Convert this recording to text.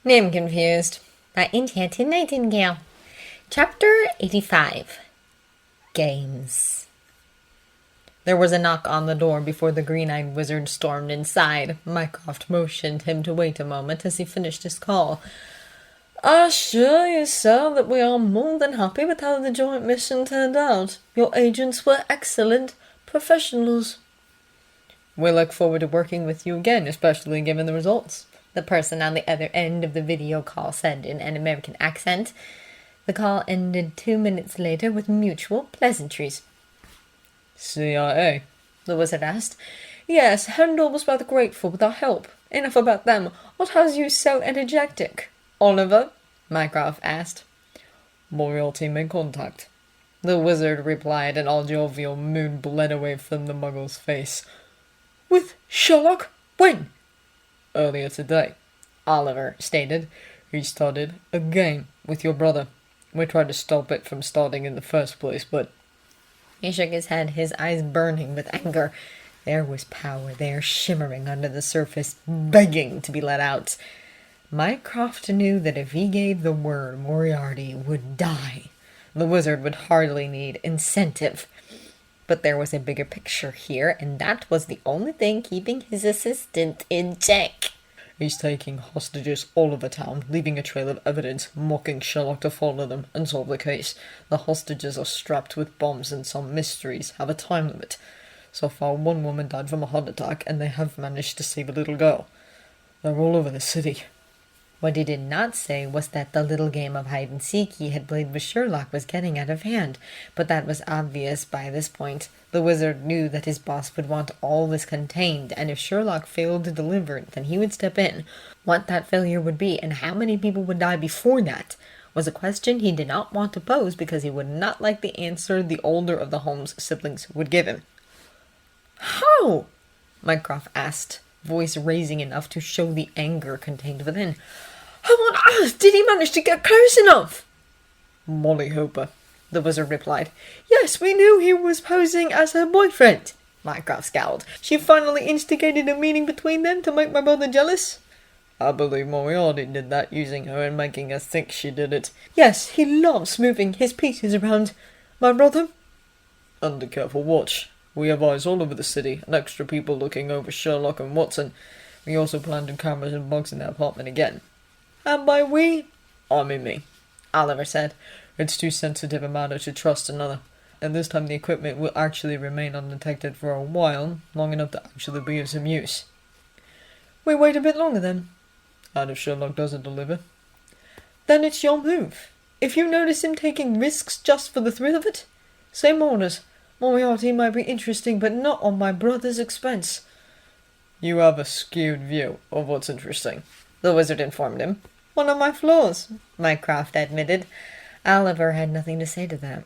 Name confused. By Enchanted Nightingale. Chapter 85. Games. There was a knock on the door before the green-eyed wizard stormed inside. Mycroft motioned him to wait a moment as he finished his call. I assure you, sir, that we are more than happy with how the joint mission turned out. Your agents were excellent professionals. We look forward to working with you again, especially given the results, the person on the other end of the video call said in an American accent. The call ended 2 minutes later with mutual pleasantries. CIA? The wizard asked. Yes, Handel was rather grateful with our help. Enough about them. What has you so energetic? Oliver? Mycroft asked. Moriarty made contact. The wizard replied, and all jovial mood bled away from the muggle's face. With Sherlock? When? Earlier today, Oliver stated. He started a game with your brother. We tried to stop it from starting in the first place, but... He shook his head, his eyes burning with anger. There was power there, shimmering under the surface, begging to be let out. Mycroft knew that if he gave the word, Moriarty would die. The wizard would hardly need incentive. But there was a bigger picture here, and that was the only thing keeping his assistant in check. He's taking hostages all over town, leaving a trail of evidence, mocking Sherlock to follow them and solve the case. The hostages are strapped with bombs, and some mysteries have a time limit. So far, one woman died from a heart attack, and they have managed to save a little girl. They're all over the city. What he did not say was that the little game of hide-and-seek he had played with Sherlock was getting out of hand, but that was obvious by this point. The wizard knew that his boss would want all this contained, and if Sherlock failed to deliver, then he would step in. What that failure would be, and how many people would die before that, was a question he did not want to pose because he would not like the answer the older of the Holmes siblings would give him. "How?" Mycroft asked, voice raising enough to show the anger contained within. "How on earth did he manage to get close enough?" Molly Hooper, the wizard replied. "Yes, we knew he was posing as her boyfriend." Mycroft scowled. "She finally instigated a meeting between them to make my brother jealous?" I believe Moriarty did that, using her and making us think she did it. "Yes, he loves moving his pieces around. My brother?" Under careful watch. We have eyes all over the city, and extra people looking over Sherlock and Watson. We also planted cameras and bugs in their apartment again. "And by we?" I mean me," Oliver said. "It's too sensitive a matter to trust another. And this time the equipment will actually remain undetected for a while, long enough to actually be of some use." "We wait a bit longer then?" And if Sherlock doesn't deliver? "Then it's your move. If you notice him taking risks just for the thrill of it, same orders. Moriarty might be interesting, but not on my brother's expense." "You have a skewed view of what's interesting," the wizard informed him. "One of my flaws," Mycroft admitted. Oliver had nothing to say to that.